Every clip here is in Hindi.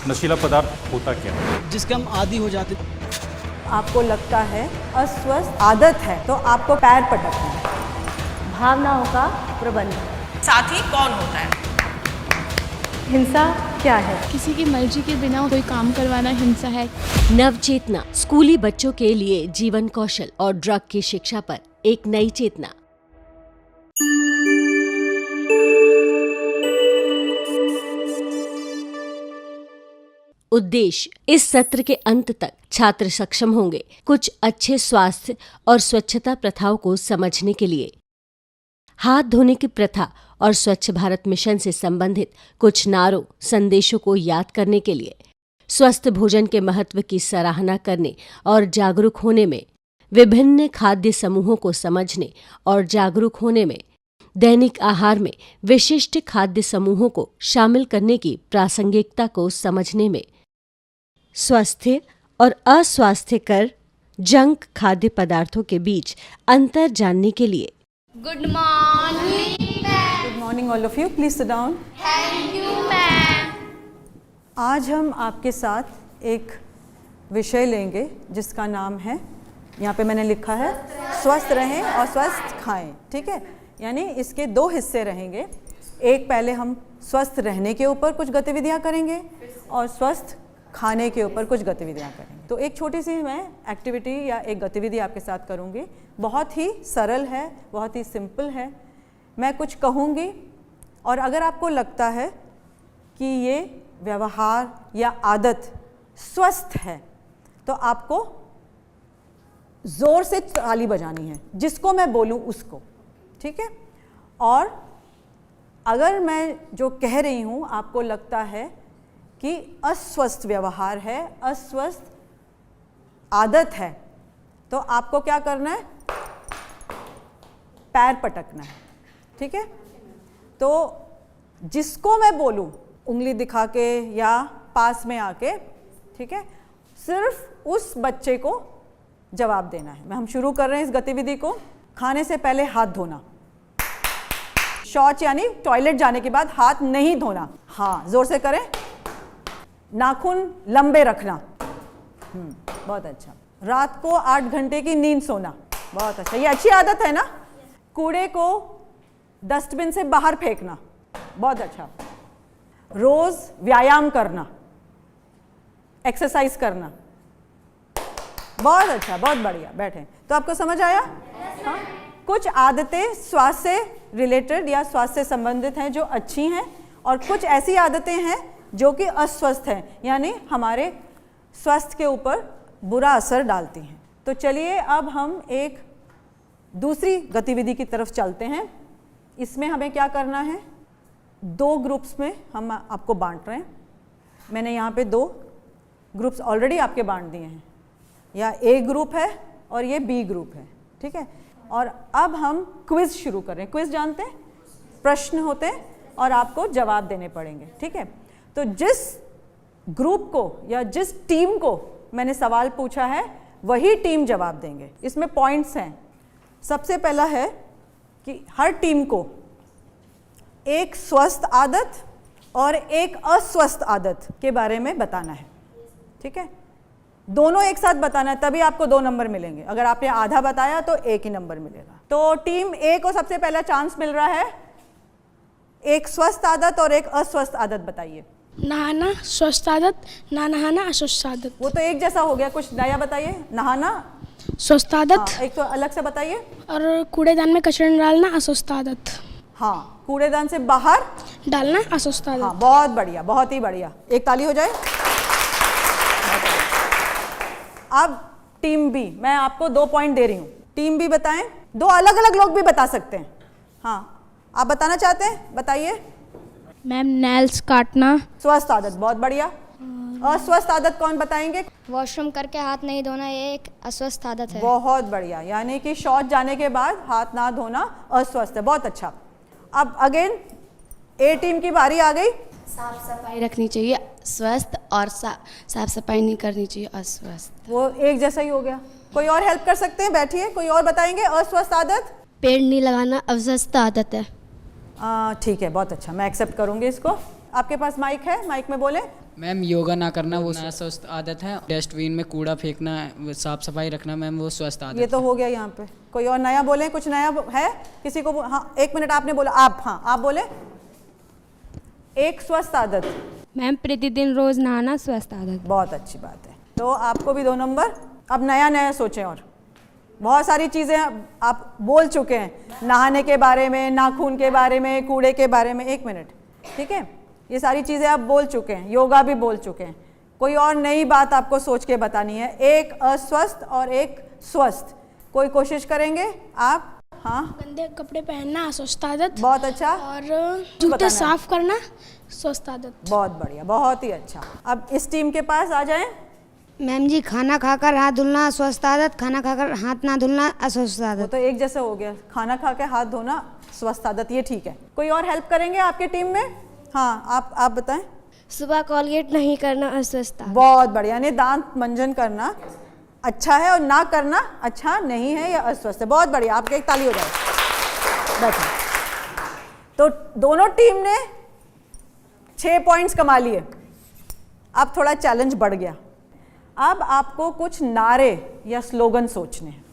नशीला पदार्थ होता क्या है? जिसके हम आदी हो जाते। आपको लगता है अस्वस्थ आदत है तो आपको पैर पटकना है। भावनाओं का प्रबंधन। साथी कौन होता है? हिंसा क्या है? किसी की मर्जी के बिना कोई काम करवाना हिंसा है। नवचेतना, स्कूली बच्चों के लिए जीवन कौशल और ड्रग की शिक्षा पर एक नई चेतना। उद्देश्य, इस सत्र के अंत तक छात्र सक्षम होंगे कुछ अच्छे स्वास्थ्य और स्वच्छता प्रथाओं को समझने के लिए। हाथ धोने की प्रथा और स्वच्छ भारत मिशन से संबंधित कुछ नारों संदेशों को याद करने के लिए, स्वस्थ भोजन के महत्व की सराहना करने और जागरूक होने में, विभिन्न खाद्य समूहों को समझने और जागरूक होने में, दैनिक आहार में विशिष्ट खाद्य समूहों को शामिल करने की प्रासंगिकता को समझने में, स्वास्थ्य और अस्वास्थ्यकर जंक खाद्य पदार्थों के बीच अंतर जानने के लिए। Good morning. Good morning all of you, please sit down. Thank you ma'am. आज हम आपके साथ एक विषय लेंगे जिसका नाम है, यहाँ पे मैंने लिखा है, स्वस्थ रहें और स्वस्थ खाएं। ठीक है, यानी इसके दो हिस्से रहेंगे। एक, पहले हम स्वस्थ रहने के ऊपर कुछ गतिविधियाँ करेंगे और स्वस्थ खाने के ऊपर कुछ गतिविधियाँ करेंगे। तो एक छोटी सी मैं एक्टिविटी या एक गतिविधि आपके साथ करूँगी। बहुत ही सरल है, बहुत ही सिंपल है। मैं कुछ कहूँगी और अगर आपको लगता है कि ये व्यवहार या आदत स्वस्थ है तो आपको ज़ोर से ताली बजानी है, जिसको मैं बोलूँ उसको। ठीक है, और अगर मैं जो कह रही हूँ आपको लगता है कि अस्वस्थ व्यवहार है, अस्वस्थ आदत है, तो आपको क्या करना है? पैर पटकना है। ठीक है, तो जिसको मैं बोलूं उंगली दिखा के या पास में आके, ठीक है, सिर्फ उस बच्चे को जवाब देना है। हम शुरू कर रहे हैं इस गतिविधि को। खाने से पहले हाथ धोना, शौच यानी टॉयलेट जाने के बाद हाथ नहीं धोना। हाँ, जोर से करें। नाखून लंबे रखना। बहुत अच्छा। रात को 8 घंटे की नींद सोना। बहुत अच्छा, ये अच्छी आदत है ना। कूड़े को डस्टबिन से बाहर फेंकना। बहुत अच्छा। रोज व्यायाम करना, एक्सरसाइज करना। बहुत अच्छा, बहुत बढ़िया। बैठे। तो आपको समझ आया? हाँ, कुछ आदतें स्वास्थ्य से रिलेटेड या स्वास्थ्य से संबंधित हैं जो अच्छी हैं, और कुछ ऐसी आदतें हैं जो कि अस्वस्थ हैं, यानी हमारे स्वास्थ्य के ऊपर बुरा असर डालती हैं। तो चलिए अब हम एक दूसरी गतिविधि की तरफ चलते हैं। इसमें हमें क्या करना है? 2 ग्रुप्स में हम आपको बांट रहे हैं। मैंने यहाँ पे 2 ग्रुप्स ऑलरेडी आपके बांट दिए हैं। या ए ग्रुप है और ये बी ग्रुप है। ठीक है, और अब हम क्विज शुरू कर रहे हैं। क्विज जानते हैं? प्रश्न होते हैं और आपको जवाब देने पड़ेंगे। ठीक है, तो जिस ग्रुप को या जिस टीम को मैंने सवाल पूछा है वही टीम जवाब देंगे। इसमें पॉइंट्स हैं। सबसे पहला है कि हर टीम को एक स्वस्थ आदत और एक अस्वस्थ आदत के बारे में बताना है। ठीक है, दोनों एक साथ बताना है, तभी आपको 2 नंबर मिलेंगे। अगर आपने आधा बताया तो 1 ही नंबर मिलेगा। तो टीम ए को सबसे पहला चांस मिल रहा है। एक स्वस्थ आदत और एक अस्वस्थ आदत बताइए। नहाना स्वस्थ आदत, ना नहाना अस्वस्थ आदत। वो तो एक जैसा हो गया, कुछ नया बताइए। नहाना स्वस्थ आदत। हाँ, एक तो अलग से बताइए। और कूड़ेदान में कचरा डालना अस्वस्थ आदत। हाँ, कूड़ेदान से बाहर डालना अस्वस्थ आदत। हाँ, बहुत बढ़िया, बहुत ही बढ़िया। एक ताली हो जाए। अब टीम बी, मैं आपको 2 पॉइंट दे रही हूँ। टीम बी बताएं। 2 अलग अलग लोग भी बता सकते हैं। हाँ, आप बताना चाहते हैं? बताइए। मैम, नेल्स काटना। स्वस्थ आदत, बहुत बढ़िया। अस्वस्थ आदत कौन बताएंगे? वॉशरूम करके हाथ नहीं धोना, ये एक अस्वस्थ आदत है। बहुत बढ़िया, यानी कि शौच जाने के बाद हाथ ना धोना अस्वस्थ है। बहुत अच्छा। अब अगेन ए टीम की बारी आ गई। साफ सफाई रखनी चाहिए स्वस्थ, और साफ सफाई नहीं करनी चाहिए अस्वस्थ। वो एक जैसा ही हो गया। कोई और हेल्प कर सकते हैं? बैठिए, कोई और बताएंगे। अस्वस्थ आदत? पेड़ नहीं लगाना अस्वस्थ आदत है। ठीक है, बहुत अच्छा, मैं एक्सेप्ट करूँगी इसको। आपके पास माइक है, माइक में बोले। मैम योगा ना करना वो स्वस्थ आदत है। डस्टबिन में कूड़ा फेंकना, वो साफ सफाई रखना मैम वो स्वस्थ आदत ये तो हो गया यहाँ पे। कोई और नया बोले, कुछ नया है किसी को? हाँ 1 मिनट, आपने बोला आप, हाँ आप बोले। एक स्वस्थ आदत मैम प्रतिदिन रोज नहाना स्वस्थ आदत। बहुत अच्छी बात है, तो आपको भी 2 नंबर। अब नया नया सोचें, और बहुत सारी चीज़ें आप बोल चुके हैं, नहाने के बारे में, नाखून के बारे में, कूड़े के बारे में। 1 मिनट, ठीक है, ये सारी चीज़ें आप बोल चुके हैं, योगा भी बोल चुके हैं। कोई और नई बात आपको सोच के बतानी है, एक अस्वस्थ और एक स्वस्थ। कोई कोशिश करेंगे आप? हाँ गंदे कपड़े पहनना अस्वस्थ आदत। बहुत अच्छा। और जूते साफ करना स्वस्थ आदत। बहुत बढ़िया, बहुत ही अच्छा। अब इस टीम के पास आ जाएं। मैम जी खाना खाकर हाथ धुलना स्वस्थ आदत, खाना खाकर हाथ ना धुलना अस्वस्थ वो आदत। तो एक जैसे हो गया, खाना खा के हाथ धोना स्वस्थ आदत, ये ठीक है। कोई और हेल्प करेंगे आपके टीम में? हाँ आप बताएं। सुबह कॉलगेट नहीं करना अस्वस्थ आदत। बहुत बढ़िया, यानी दांत मंजन करना अच्छा है और ना करना अच्छा नहीं है या अस्वस्थ है। बहुत बढ़िया, आपके एक ताली हो जाए। बैठो। तो दोनों टीम ने 6 पॉइंट्स कमा लिए। अब थोड़ा चैलेंज बढ़ गया। अब आपको कुछ नारे या स्लोगन सोचने हैं।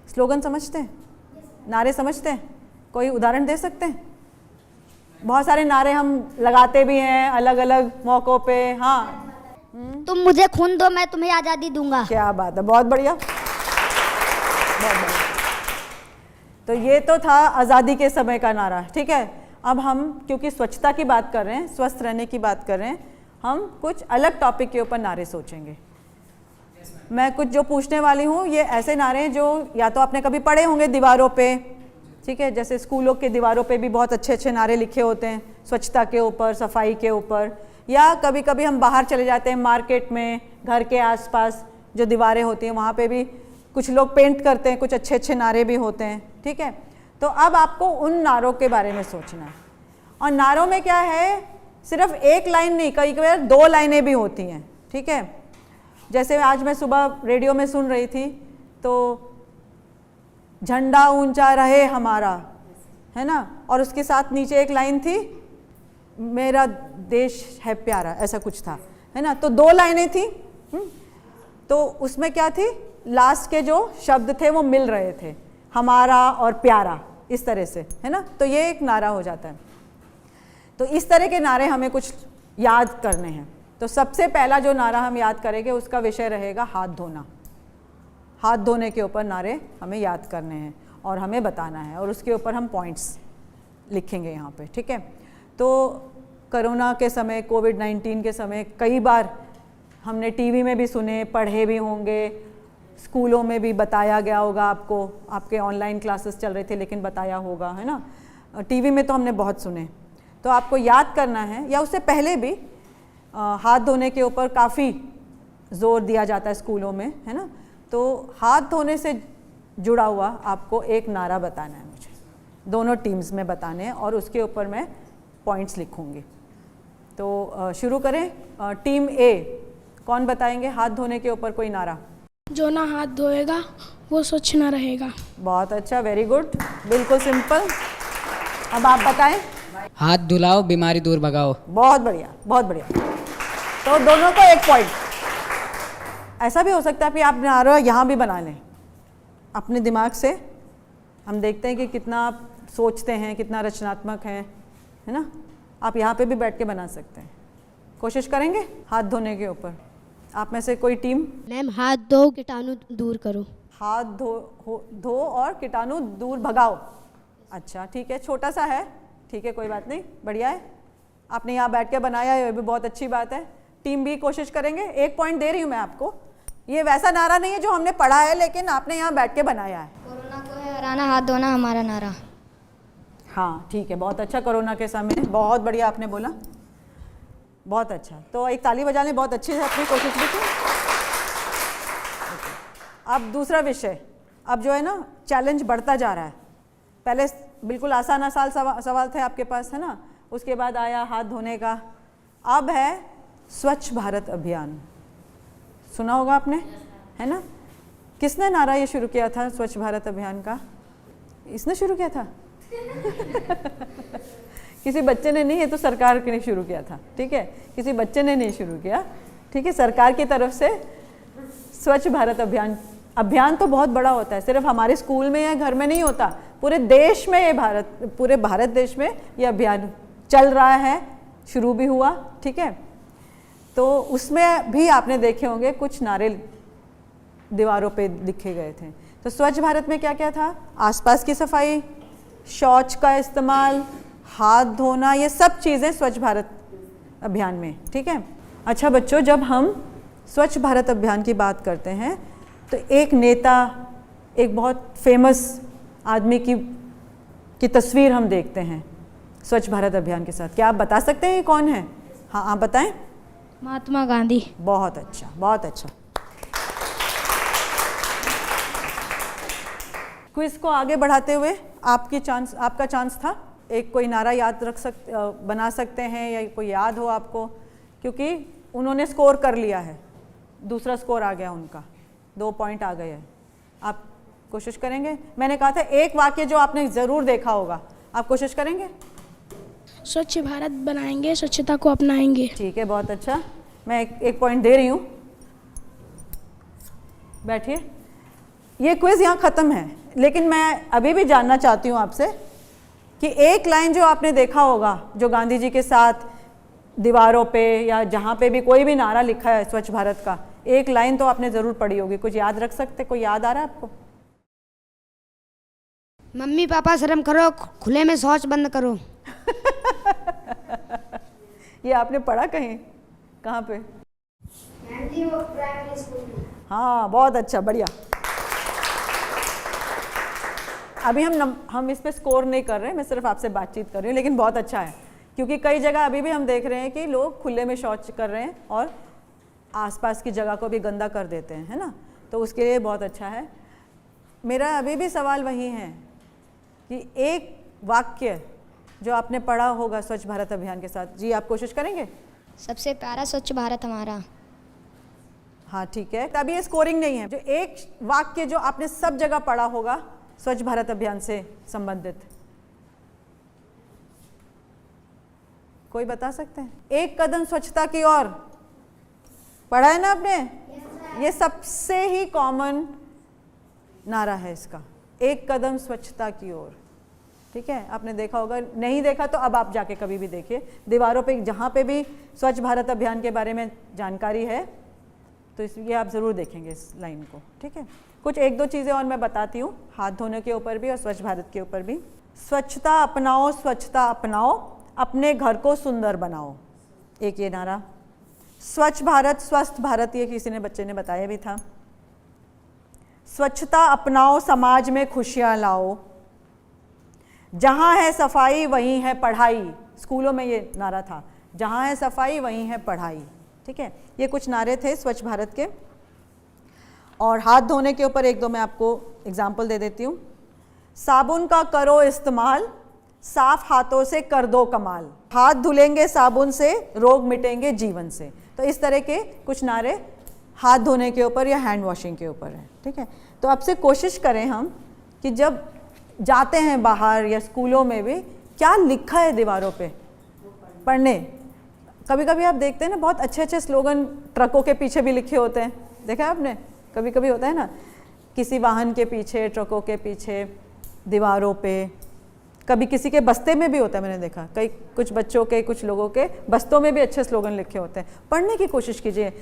स्लोगन समझते हैं? नारे समझते हैं? कोई उदाहरण दे सकते हैं? बहुत सारे नारे हम लगाते भी हैं अलग अलग मौक़ों पे। हाँ, तुम मुझे खून दो मैं तुम्हें आज़ादी दूंगा। क्या बात है, बहुत बढ़िया, बहुत बढ़िया। तो ये तो था आज़ादी के समय का नारा, ठीक है। अब हम क्योंकि स्वच्छता की बात कर रहे हैं, स्वस्थ रहने की बात कर रहे हैं, हम कुछ अलग टॉपिक के ऊपर नारे सोचेंगे। मैं कुछ जो पूछने वाली हूँ ये ऐसे नारे हैं जो या तो आपने कभी पढ़े होंगे दीवारों पे, ठीक है, जैसे स्कूलों के दीवारों पे भी बहुत अच्छे अच्छे नारे लिखे होते हैं स्वच्छता के ऊपर, सफाई के ऊपर। या कभी कभी हम बाहर चले जाते हैं मार्केट में, घर के आसपास जो दीवारें होती हैं वहाँ पे भी कुछ लोग पेंट करते हैं, कुछ अच्छे अच्छे नारे भी होते हैं, ठीक है। तो अब आपको उन नारों के बारे में सोचना है। और नारों में क्या है, सिर्फ एक लाइन नहीं, कई बार 2 लाइनें भी होती हैं, ठीक है। जैसे आज मैं सुबह रेडियो में सुन रही थी तो झंडा ऊंचा रहे हमारा, है ना, और उसके साथ नीचे एक लाइन थी मेरा देश है प्यारा, ऐसा कुछ था, है ना। तो 2 लाइनें थी। तो उसमें क्या थी, लास्ट के जो शब्द थे वो मिल रहे थे, हमारा और प्यारा, इस तरह से, है ना। तो ये एक नारा हो जाता है। तो इस तरह के नारे हमें कुछ याद करने हैं। तो सबसे पहला जो नारा हम याद करेंगे उसका विषय रहेगा हाथ धोना। हाथ धोने के ऊपर नारे हमें याद करने हैं और हमें बताना है, और उसके ऊपर हम पॉइंट्स लिखेंगे यहाँ पे, ठीक है। तो कोरोना के समय, कोविड-19 के समय कई बार हमने टीवी में भी सुने, पढ़े भी होंगे, स्कूलों में भी बताया गया होगा आपको, आपके ऑनलाइन क्लासेस चल रहे थे लेकिन बताया होगा, है ना। टीवी में तो हमने बहुत सुने। तो आपको याद करना है, या उससे पहले भी हाथ धोने के ऊपर काफ़ी ज़ोर दिया जाता है स्कूलों में, है ना। तो हाथ धोने से जुड़ा हुआ आपको एक नारा बताना है मुझे, दोनों टीम्स में बताने हैं, और उसके ऊपर मैं पॉइंट्स लिखूंगी। तो शुरू करें। टीम ए, कौन बताएंगे हाथ धोने के ऊपर कोई नारा? जो ना हाथ धोएगा वो स्वच्छ ना रहेगा। बहुत अच्छा, वेरी गुड, बिल्कुल सिंपल। अब आप बताएं। हाथ धुलाओ बीमारी दूर भगाओ। बहुत बढ़िया, बहुत बढ़िया। तो दोनों को 1 पॉइंट। ऐसा भी हो सकता है कि आप नारा यहाँ भी बना लें अपने दिमाग से। हम देखते हैं कि कितना आप सोचते हैं, कितना रचनात्मक हैं, है ना। आप यहाँ पे भी बैठ के बना सकते हैं। कोशिश करेंगे हाथ धोने के ऊपर। आप में से कोई टीम? मैम हाथ धो कीटाणु दूर करो। हाथ धो और कीटाणु दूर भगाओ। अच्छा ठीक है, छोटा सा है, ठीक है, कोई बात नहीं, बढ़िया है। आपने यहाँ बैठ के बनाया है, ये भी बहुत अच्छी बात है। टीम भी कोशिश करेंगे। 1 पॉइंट दे रही हूँ मैं आपको। ये वैसा नारा नहीं है जो हमने पढ़ा है, लेकिन आपने यहाँ बैठ के बनाया है। कोरोना को है हराना, हाथ धोना हमारा नारा। हाँ ठीक है, बहुत अच्छा। कोरोना के समय बहुत बढ़िया आपने बोला, बहुत अच्छा। तो एक ताली बजा लें, बहुत अच्छी है अपनी कोशिश भी की। अब दूसरा विषय, अब जो है ना चैलेंज बढ़ता जा रहा है। पहले बिल्कुल आसान आसान सवाल थे आपके पास, है ना, उसके बाद आया हाथ धोने का, अब है स्वच्छ भारत अभियान। सुना होगा आपने, है ना। किसने नारा ये शुरू किया था स्वच्छ भारत अभियान का? इसने शुरू किया था किसी बच्चे ने नहीं, ये तो सरकार ने शुरू किया था, ठीक है, किसी बच्चे ने नहीं शुरू किया, ठीक है, सरकार की तरफ से स्वच्छ भारत अभियान। अभियान तो बहुत बड़ा होता है, सिर्फ हमारे स्कूल में या घर में नहीं होता, पूरे देश में, ये पूरे भारत देश में ये अभियान चल रहा है, शुरू भी हुआ, ठीक है। तो उसमें भी आपने देखे होंगे कुछ नारे दीवारों पे लिखे गए थे। तो स्वच्छ भारत में क्या क्या था? आसपास की सफाई, शौच का इस्तेमाल, हाथ धोना, ये सब चीज़ें स्वच्छ भारत अभियान में, ठीक है। अच्छा बच्चों, जब हम स्वच्छ भारत अभियान की बात करते हैं तो एक नेता, एक बहुत फेमस आदमी की तस्वीर हम देखते हैं स्वच्छ भारत अभियान के साथ। क्या आप बता सकते हैं ये कौन है? हाँ, आप बताएं। महात्मा गांधी। बहुत अच्छा, बहुत अच्छा। क्विज को आगे बढ़ाते हुए आपका चांस था। एक कोई नारा याद बना सकते हैं या कोई याद हो आपको, क्योंकि उन्होंने स्कोर कर लिया है, दूसरा स्कोर आ गया उनका, 2 पॉइंट आ गए हैं। आप कोशिश करेंगे? मैंने कहा था एक वाक्य जो आपने ज़रूर देखा होगा, आप कोशिश करेंगे? स्वच्छ भारत बनाएंगे, स्वच्छता को अपनाएंगे। ठीक है, बहुत अच्छा। मैं एक पॉइंट दे रही हूँ, बैठिए। ये क्विज यहाँ ख़त्म है, लेकिन मैं अभी भी जानना चाहती हूँ आपसे कि एक लाइन जो आपने देखा होगा, जो गांधी जी के साथ दीवारों पे या जहाँ पे भी कोई भी नारा लिखा है स्वच्छ भारत का, एक लाइन तो आपने ज़रूर पढ़ी होगी, कुछ याद रख सकते? कोई याद आ रहा है आपको? मम्मी पापा शर्म करो, खुले में शौच बंद करो। ये आपने पढ़ा कहीं? कहाँ पे? हाँ, बहुत अच्छा, बढ़िया। अभी हम इस पे स्कोर नहीं कर रहे हैं, मैं सिर्फ आपसे बातचीत कर रही हूँ, लेकिन बहुत अच्छा है, क्योंकि कई जगह अभी भी हम देख रहे हैं कि लोग खुले में शौच कर रहे हैं और आसपास की जगह को भी गंदा कर देते हैं, है ना। तो उसके लिए बहुत अच्छा है। मेरा अभी भी सवाल वही है कि एक वाक्य जो आपने पढ़ा होगा स्वच्छ भारत अभियान के साथ। जी, आप कोशिश करेंगे? सबसे प्यारा स्वच्छ भारत हमारा। हाँ, ठीक है। तब ये स्कोरिंग नहीं है। जो एक वाक्य जो आपने सब जगह पढ़ा होगा स्वच्छ भारत अभियान से संबंधित, कोई बता सकते हैं? एक कदम स्वच्छता की ओर, पढ़ा है ना आपने? ये सबसे ही कॉमन नारा है इसका, एक कदम स्वच्छता की ओर, ठीक है। आपने देखा होगा, नहीं देखा तो अब आप जाके कभी भी देखिए, दीवारों पे जहाँ पे भी स्वच्छ भारत अभियान के बारे में जानकारी है तो ये आप ज़रूर देखेंगे इस लाइन को, ठीक है। कुछ 1-2 चीज़ें और मैं बताती हूँ, हाथ धोने के ऊपर भी और स्वच्छ भारत के ऊपर भी। स्वच्छता अपनाओ, स्वच्छता अपनाओ, अपने घर को सुंदर बनाओ, एक ये नारा। स्वच्छ भारत स्वस्थ भारत, ये किसी ने बच्चे ने बताया भी था। स्वच्छता अपनाओ, समाज में खुशियाँ लाओ, जहाँ है सफाई वहीं है पढ़ाई। स्कूलों में ये नारा था, जहाँ है सफाई वहीं है पढ़ाई, ठीक है। ये कुछ नारे थे स्वच्छ भारत के। और हाथ धोने के ऊपर 1-2 मैं आपको एग्जाम्पल दे देती हूँ। साबुन का करो इस्तेमाल, साफ हाथों से कर दो कमाल, हाथ धुलेंगे साबुन से, रोग मिटेंगे जीवन से। तो इस तरह के कुछ नारे हाथ धोने के ऊपर या हैंड वॉशिंग के ऊपर है, ठीक है। तो आपसे कोशिश करें हम कि जब जाते हैं बाहर या स्कूलों में भी, क्या लिखा है दीवारों पे पढ़ने। कभी कभी आप देखते हैं ना, बहुत अच्छे अच्छे स्लोगन ट्रकों के पीछे भी लिखे होते हैं, देखा है आपने? कभी कभी होता है ना, किसी वाहन के पीछे, ट्रकों के पीछे, दीवारों पे, कभी किसी के बस्ते में भी होता है, मैंने देखा कुछ बच्चों के, कुछ लोगों के बस्तों में भी अच्छे स्लोगन लिखे होते हैं। पढ़ने की कोशिश कीजिए,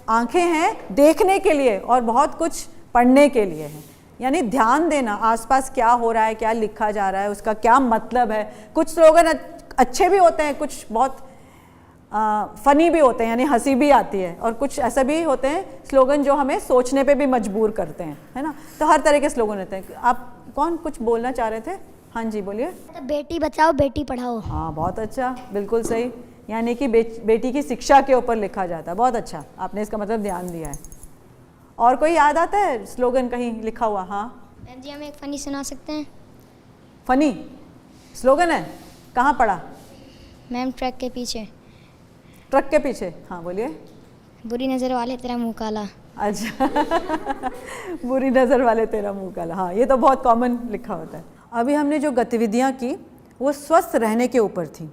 आंखें हैं देखने के लिए और बहुत कुछ पढ़ने के लिए है, यानी ध्यान देना आसपास क्या हो रहा है, क्या लिखा जा रहा है, उसका क्या मतलब है। कुछ स्लोगन अच्छे भी होते हैं, कुछ बहुत फ़नी भी होते हैं, यानी हंसी भी आती है, और कुछ ऐसा भी होते हैं स्लोगन जो हमें सोचने पे भी मजबूर करते हैं, है ना। तो हर तरह के स्लोगन होते हैं। आप कौन कुछ बोलना चाह रहे थे? हाँ जी, बोलिए। बेटी बचाओ बेटी पढ़ाओ। हाँ, बहुत अच्छा, बिल्कुल सही, यानी कि बेटी की शिक्षा के ऊपर लिखा जाता है। बहुत अच्छा, आपने इसका मतलब ध्यान दिया है। और कोई याद आता है स्लोगन कहीं लिखा हुआ? हाँ मैम जी, हम एक फ़नी सुना सकते हैं? फ़नी स्लोगन है, कहाँ पढ़ा? मैम ट्रक के पीछे। ट्रक के पीछे, हाँ बोलिए। बुरी नज़र वाले तेरा मुँह काला। अच्छा बुरी नज़र वाले तेरा मुँह काला, हाँ ये तो बहुत कॉमन लिखा होता है। अभी हमने जो गतिविधियाँ की वो स्वस्थ रहने के ऊपर थी।